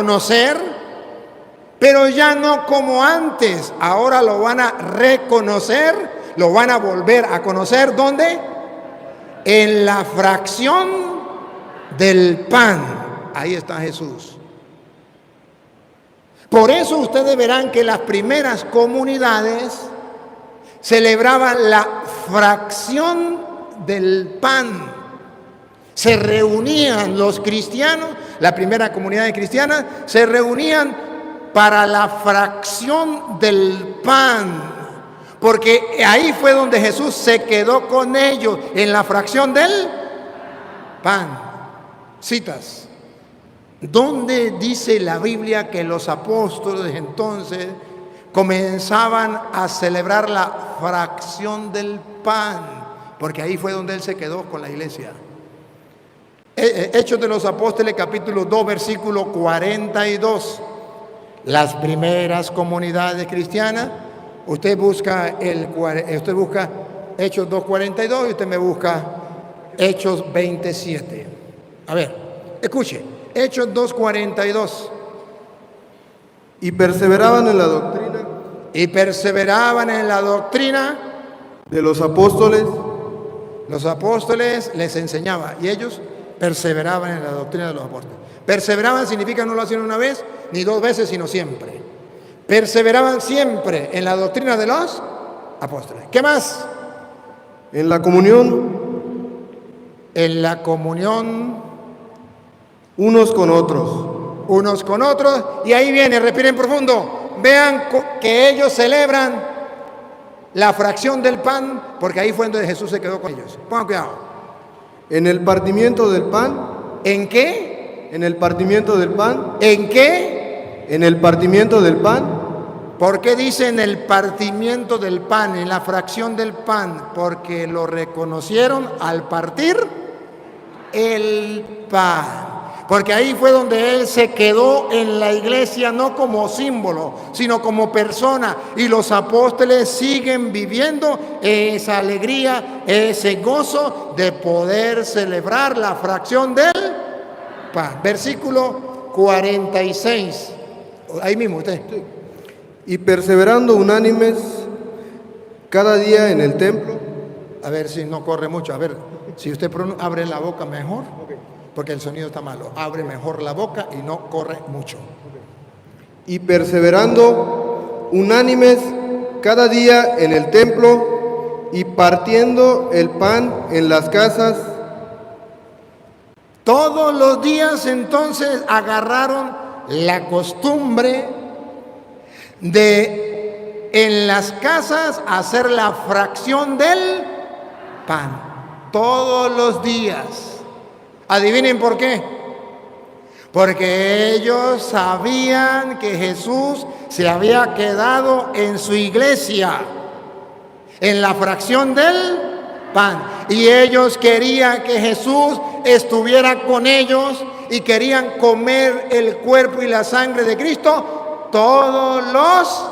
conocer, pero ya no como antes. Ahora lo van a reconocer, lo van a volver a conocer. ¿Dónde? En la fracción del pan. Ahí está Jesús. Por eso ustedes verán que las primeras comunidades celebraban la fracción del pan. Se reunían los cristianos, la primera comunidad cristiana, se reunían para la fracción del pan, porque ahí fue donde Jesús se quedó con ellos, en la fracción del pan. Citas. ¿Dónde dice la Biblia que los apóstoles entonces comenzaban a celebrar la fracción del pan? Porque ahí fue donde él se quedó con la iglesia. Hechos de los Apóstoles, capítulo 2, versículo 42. Las primeras comunidades cristianas, usted busca Hechos 2:42 y usted me busca Hechos 27. A ver, escuche, Hechos 2:42. Y perseveraban en la doctrina. Y perseveraban en la doctrina De los apóstoles. Los apóstoles les enseñaba y ellos perseveraban en la doctrina de los apóstoles. Perseveraban significa no lo hacían una vez ni dos veces, sino siempre. Perseveraban siempre en la doctrina de los apóstoles. ¿Qué más? En la comunión. En la comunión Unos con otros. unos con otros. Y ahí viene, respiren profundo. Vean que ellos celebran la fracción del pan, porque ahí fue donde Jesús se quedó con ellos. Pongan cuidado. En el partimiento del pan. ¿En qué? En el partimiento del pan. ¿En qué? En el partimiento del pan. ¿Por qué dice en el partimiento del pan, en la fracción del pan? Porque lo reconocieron al partir el pan. Porque ahí fue donde él se quedó en la iglesia, no como símbolo, sino como persona. Y los apóstoles siguen viviendo esa alegría, ese gozo de poder celebrar la fracción del pan. Versículo 46. Ahí mismo usted. Y perseverando unánimes cada día en el templo. A ver si no corre mucho. A ver, si usted abre la boca mejor. Porque el sonido está malo. Abre mejor la boca y no corre mucho. Y perseverando unánimes cada día en el templo y partiendo el pan en las casas. Todos los días entonces agarraron la costumbre de en las casas hacer la fracción del pan. Todos los días. Adivinen por qué. Porque ellos sabían que Jesús se había quedado en su iglesia, en la fracción del pan. Y ellos querían que Jesús estuviera con ellos y querían comer el cuerpo y la sangre de Cristo todos los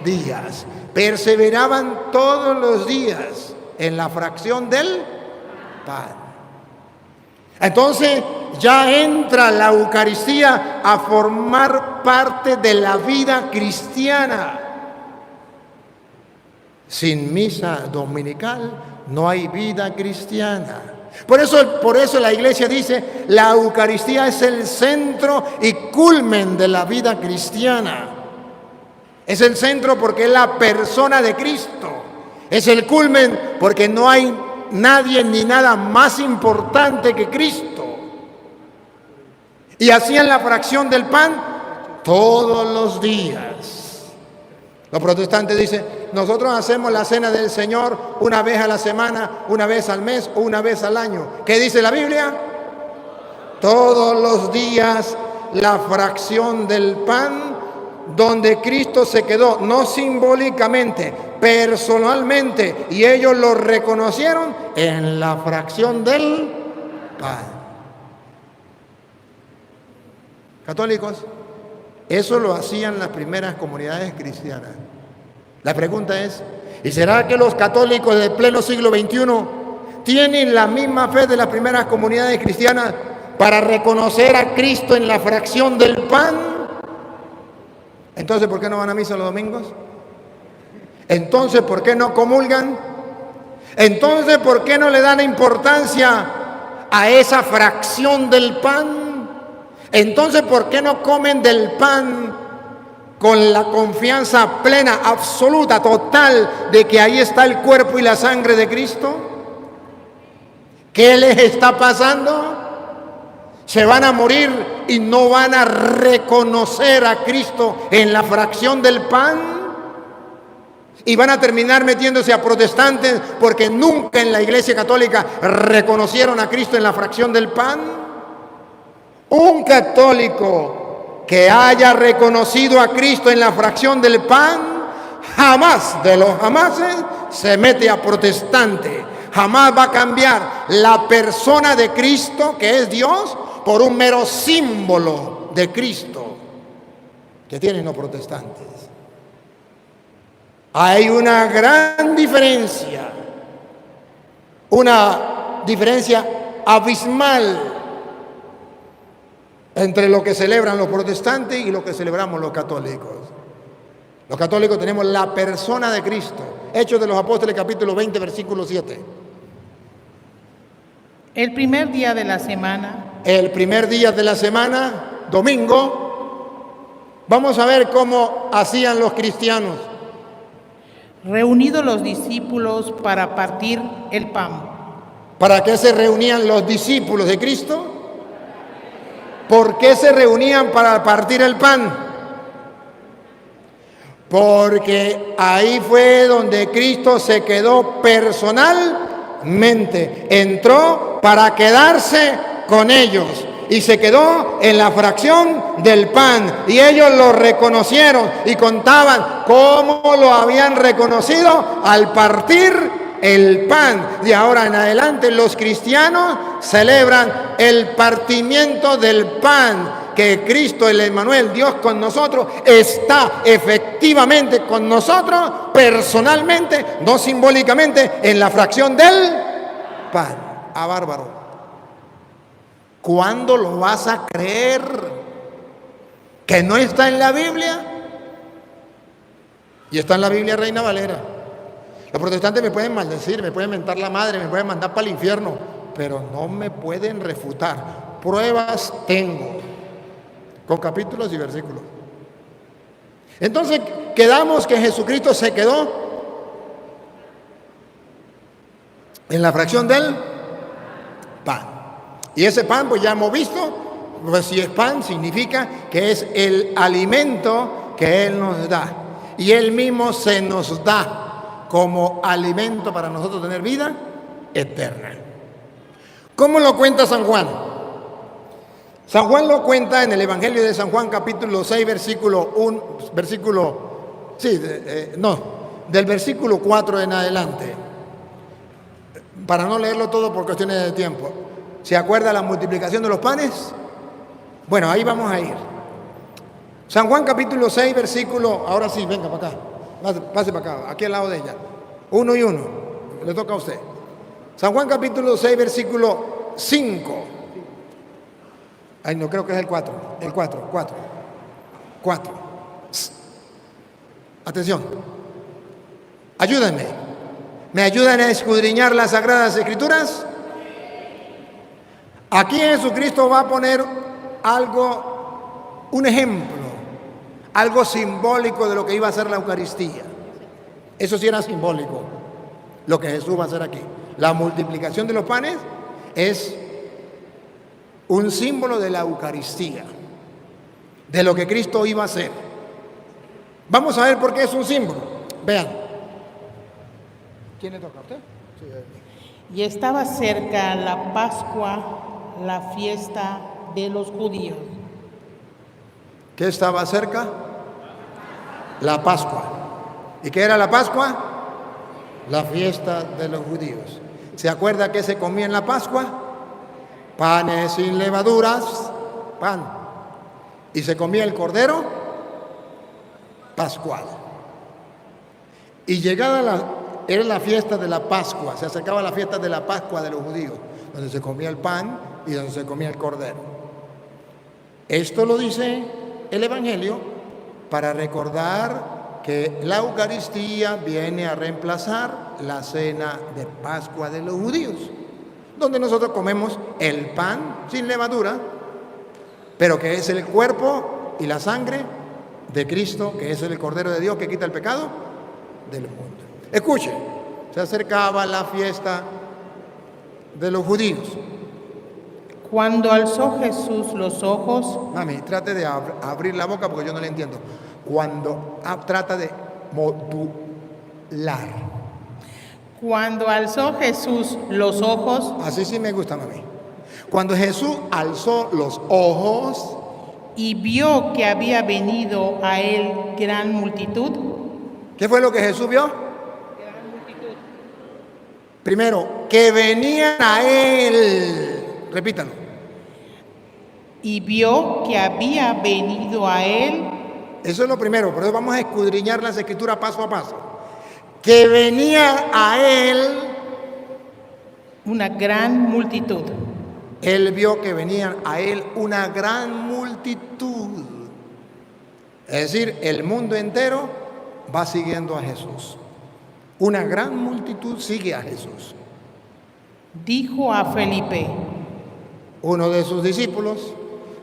días. Perseveraban todos los días en la fracción del pan. Entonces ya entra la Eucaristía a formar parte de la vida cristiana. Sin misa dominical no hay vida cristiana. Por eso la iglesia dice, la Eucaristía es el centro y culmen de la vida cristiana. Es el centro porque es la persona de Cristo. Es el culmen porque no hay nadie ni nada más importante que Cristo. Y hacían la fracción del pan todos los días. Los protestantes dicen, nosotros hacemos la cena del Señor una vez a la semana, una vez al mes o una vez al año. ¿Qué dice la Biblia? Todos los días la fracción del pan, donde Cristo se quedó, no simbólicamente, personalmente, y ellos lo reconocieron en la fracción del pan. Católicos, eso lo hacían las primeras comunidades cristianas. La pregunta es, ¿y será que los católicos del pleno siglo XXI tienen la misma fe de las primeras comunidades cristianas para reconocer a Cristo en la fracción del pan, entonces ¿por qué no van a misa los domingos? Entonces ¿por qué no comulgan? Entonces ¿por qué no le dan importancia a esa fracción del pan? Entonces ¿por qué no comen del pan con la confianza plena, absoluta, total, de que ahí está el cuerpo y la sangre de Cristo? ¿Qué les está pasando? Se van a morir y no van a reconocer a Cristo en la fracción del pan. Y van a terminar metiéndose a protestantes porque nunca en la Iglesia Católica reconocieron a Cristo en la fracción del pan. Un católico que haya reconocido a Cristo en la fracción del pan, jamás de los jamases se mete a protestante. Jamás va a cambiar la persona de Cristo, que es Dios, por un mero símbolo de Cristo que tienen los protestantes. Hay una gran diferencia, una diferencia abismal entre lo que celebran los protestantes y lo que celebramos los católicos. Los católicos tenemos la persona de Cristo. Hechos de los Apóstoles, capítulo 20, versículo 7. El primer día de la semana. El primer día de la semana, domingo, vamos a ver cómo hacían los cristianos. Reunidos los discípulos para partir el pan. ¿Para qué se reunían los discípulos de Cristo? ¿Por qué se reunían para partir el pan? Porque ahí fue donde Cristo se quedó personalmente. Entró para quedarse con ellos y se quedó en la fracción del pan. Y ellos lo reconocieron y contaban cómo lo habían reconocido al partir el pan. De ahora en adelante los cristianos celebran el partimiento del pan, que Cristo, el Emmanuel, Dios con nosotros, está efectivamente con nosotros, personalmente, no simbólicamente, en la fracción del pan. ¡Ah, bárbaro! ¿Cuándo lo vas a creer? ¿Que no está en la Biblia? Y está en la Biblia Reina Valera. Los protestantes me pueden maldecir, me pueden mentar la madre, me pueden mandar para el infierno, pero no me pueden refutar. Pruebas tengo, con capítulos y versículos. Entonces, quedamos que Jesucristo se quedó en la fracción del pan. Y ese pan, pues ya hemos visto, pues si es pan, significa que es el alimento que Él nos da. Y Él mismo se nos da como alimento para nosotros tener vida eterna. ¿Cómo lo cuenta San Juan? San Juan lo cuenta en el Evangelio de San Juan, capítulo 6, del versículo 4 en adelante. Para no leerlo todo por cuestiones de tiempo. ¿Se acuerda la multiplicación de los panes? Bueno, ahí vamos a ir. San Juan capítulo 6, versículo, ahora sí, venga para acá. Pase para acá, aquí al lado de ella. 1 y 1, le toca a usted. San Juan capítulo 6, versículo 5. Ay, no, creo que es el 4. El 4. Atención. Ayúdenme. ¿Me ayudan a escudriñar las Sagradas Escrituras? Aquí Jesucristo va a poner algo, un ejemplo, algo simbólico de lo que iba a ser la Eucaristía. Eso sí era simbólico, lo que Jesús va a hacer aquí. La multiplicación de los panes es un símbolo de la Eucaristía, de lo que Cristo iba a hacer. Vamos a ver por qué es un símbolo. Vean. ¿Quién le toca a usted? Sí. Y estaba cerca la Pascua, la fiesta de los judíos. ¿Qué estaba cerca? La Pascua. ¿Y qué era la Pascua? La fiesta de los judíos. ¿Se acuerda qué se comía en la Pascua? Panes sin levaduras, pan. Y se comía el cordero pascual. Y llegada era la fiesta de la Pascua, se acercaba la fiesta de la Pascua de los judíos. donde se comía el pan y donde se comía el cordero. Esto lo dice el Evangelio para recordar que la Eucaristía viene a reemplazar la cena de Pascua de los judíos, donde nosotros comemos el pan sin levadura, pero que es el cuerpo y la sangre de Cristo, que es el Cordero de Dios que quita el pecado del mundo. Escuche, se acercaba la fiesta de los judíos. Cuando alzó Jesús los ojos, Mami, trate de abrir la boca porque yo no le entiendo. Cuando trata de modular. Cuando alzó Jesús los ojos Así sí me gusta, mami. Cuando Jesús alzó los ojos y vio que había venido a él gran multitud, ¿qué fue lo que Jesús vio? Primero, que venían a él. Repítalo. y vio que había venido a él Eso es lo primero, por eso vamos a escudriñar las escrituras paso a paso. Que venía a él, una gran multitud. él vio que venían a él una gran multitud. Es decir, el mundo entero va siguiendo a Jesús. Una gran multitud sigue a Jesús. Dijo a Felipe, Uno de sus discípulos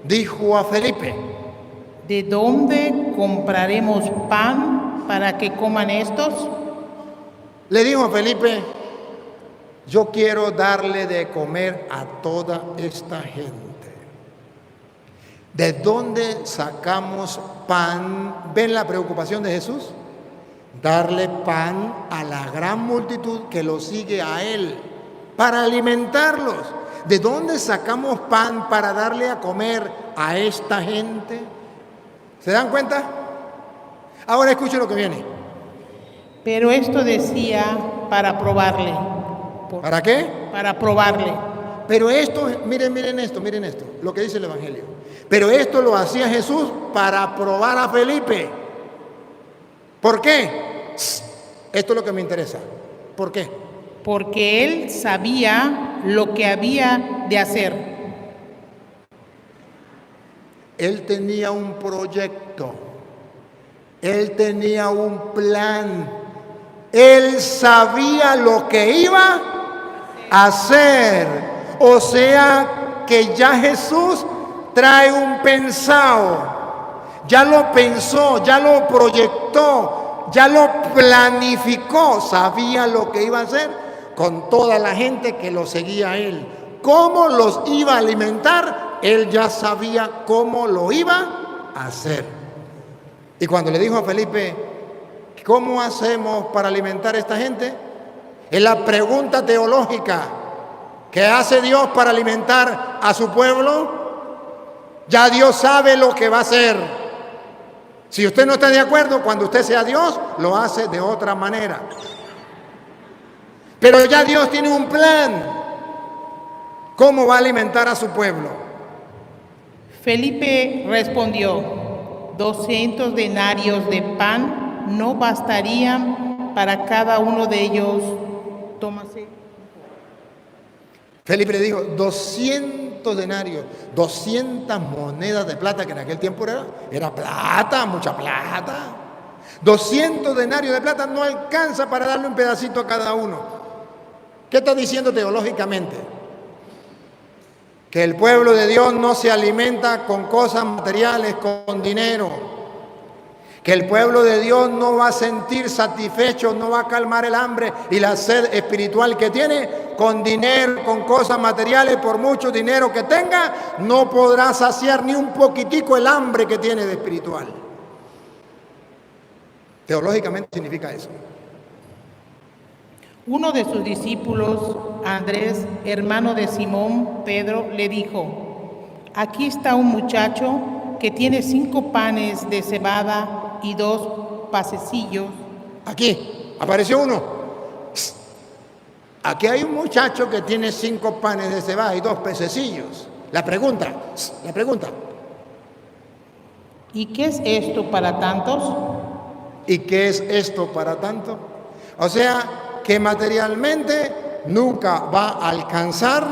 dijo a Felipe: ¿de dónde compraremos pan para que coman estos? le dijo a Felipe: yo quiero darle de comer a toda esta gente. ¿De dónde sacamos pan? ¿Ven la preocupación de Jesús? Darle pan a la gran multitud que lo sigue a él, para alimentarlos. ¿De dónde sacamos pan para darle a comer a esta gente? ¿Se dan cuenta? Ahora escuchen lo que viene. Pero esto decía para probarle. ¿Para qué? Para probarle. Pero esto, miren esto, lo que dice el Evangelio. Pero esto lo hacía Jesús para probar a Felipe. ¿Por qué? Esto es lo que me interesa. ¿Por qué? Porque él sabía lo que había de hacer. Él tenía un proyecto. Él tenía un plan. Él sabía lo que iba a hacer. O sea que ya Jesús trae un pensado. Ya lo pensó, ya lo proyectó, ya lo planificó. Sabía lo que iba a hacer con toda la gente que lo seguía a él. ¿Cómo los iba a alimentar? Él ya sabía cómo lo iba a hacer. Y cuando le dijo a Felipe: ¿cómo hacemos para alimentar a esta gente? Es la pregunta teológica. ¿Qué hace Dios para alimentar a su pueblo? Ya Dios sabe lo que va a hacer. Si usted no está de acuerdo, cuando usted sea Dios, lo hace de otra manera. Pero ya Dios tiene un plan. ¿Cómo va a alimentar a su pueblo? Felipe respondió, 200 denarios de pan no bastarían para cada uno de ellos. Tómase. Felipe le dijo: 200 denarios, 200 monedas de plata, que en aquel tiempo era plata, mucha plata. 200 denarios de plata no alcanza para darle un pedacito a cada uno. ¿Qué está diciendo teológicamente? Que el pueblo de Dios no se alimenta con cosas materiales, con dinero. Que el pueblo de Dios no va a sentir satisfecho, no va a calmar el hambre y la sed espiritual que tiene con dinero, con cosas materiales. Por mucho dinero que tenga, no podrá saciar ni un poquitico el hambre que tiene de espiritual. Teológicamente significa eso. Uno de sus discípulos, Andrés, hermano de Simón Pedro, le dijo, aquí está un muchacho que tiene 5 panes de cebada y 2 pececillos. Aquí apareció uno. Aquí hay un muchacho que tiene 5 panes de cebada y 2 pececillos. La pregunta. ¿Y qué es esto para tantos? ¿Y qué es esto para tanto? O sea, que materialmente nunca va a alcanzar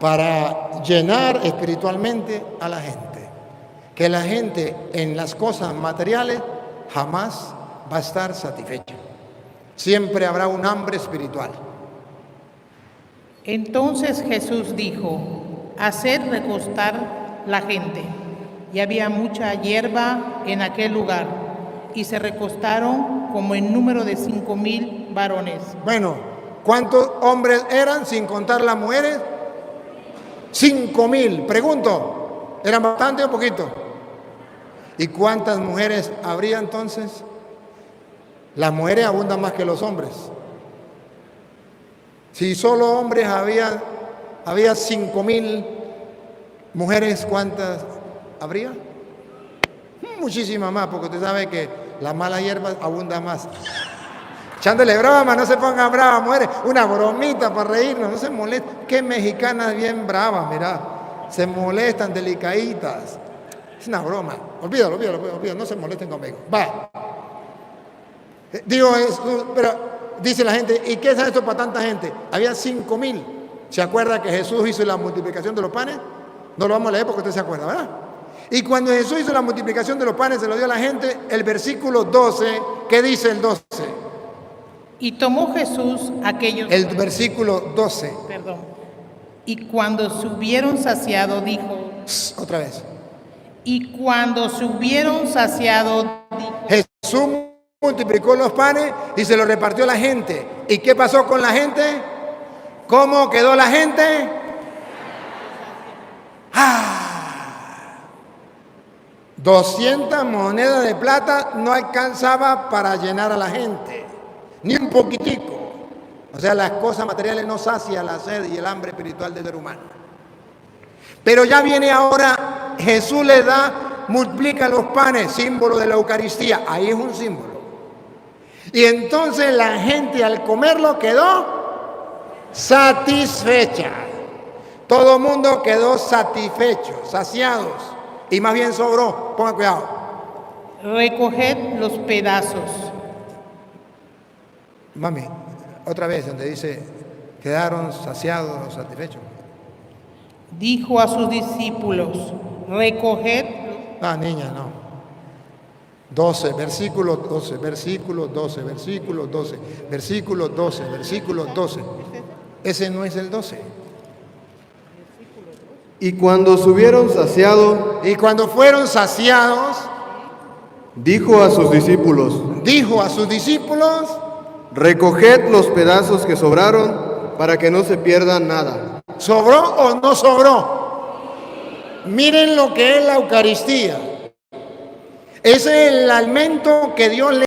para llenar espiritualmente a la gente. Que la gente en las cosas materiales jamás va a estar satisfecha. Siempre habrá un hambre espiritual. Entonces Jesús dijo: haced recostar la gente. Y había mucha hierba en aquel lugar, y se recostaron como en número de 5,000 varones. Bueno, ¿cuántos hombres eran sin contar las mujeres? 5,000. Pregunto, ¿eran bastante o poquito? ¿Y cuántas mujeres habría entonces? Las mujeres abundan más que los hombres. Si solo hombres había 5,000 mujeres, ¿cuántas habría? Muchísimas más, porque usted sabe que la mala hierba abunda más. Echándole broma, no se pongan bravas, mujeres. Una bromita para reírnos, no se molesten. Qué mexicanas bien bravas, mirá. Se molestan, delicaditas. Es una broma. Olvídalo, no se molesten conmigo. Va. Digo, pero dice la gente, ¿y qué es esto para tanta gente? Había 5,000. ¿Se acuerda que Jesús hizo la multiplicación de los panes? No lo vamos a leer porque usted se acuerda, ¿verdad? Y cuando Jesús hizo la multiplicación de los panes, se lo dio a la gente, el versículo 12, ¿qué dice el 12? Y tomó Jesús aquellos... El versículo 12. Perdón. Y cuando se hubieron saciado, dijo... Otra vez. Y cuando se hubieron saciado, dijo... Jesús multiplicó los panes y se los repartió a la gente. ¿Y qué pasó con la gente? ¿Cómo quedó la gente? 200 monedas de plata no alcanzaba para llenar a la gente, ni un poquitico. O sea, las cosas materiales no sacian la sed y el hambre espiritual del ser humano. Pero ya viene ahora, Jesús le da, multiplica los panes, símbolo de la Eucaristía. Ahí es un símbolo. Y entonces la gente al comerlo quedó satisfecha. Todo el mundo quedó satisfecho, saciados. Y más bien sobró. Ponga cuidado. Recoged los pedazos. Mami, otra vez donde dice, quedaron saciados, satisfechos. Dijo a sus discípulos, recoged. Niña, no. 12, versículo 12, versículo 12, versículo 12, versículo 12, versículo 12. Ese no es el 12. Y cuando se hubieron saciado, Y cuando fueron saciados, dijo a sus discípulos, recoged los pedazos que sobraron para que no se pierda nada. ¿sobró o no sobró? Miren lo que es la Eucaristía. Ese es el alimento que Dios le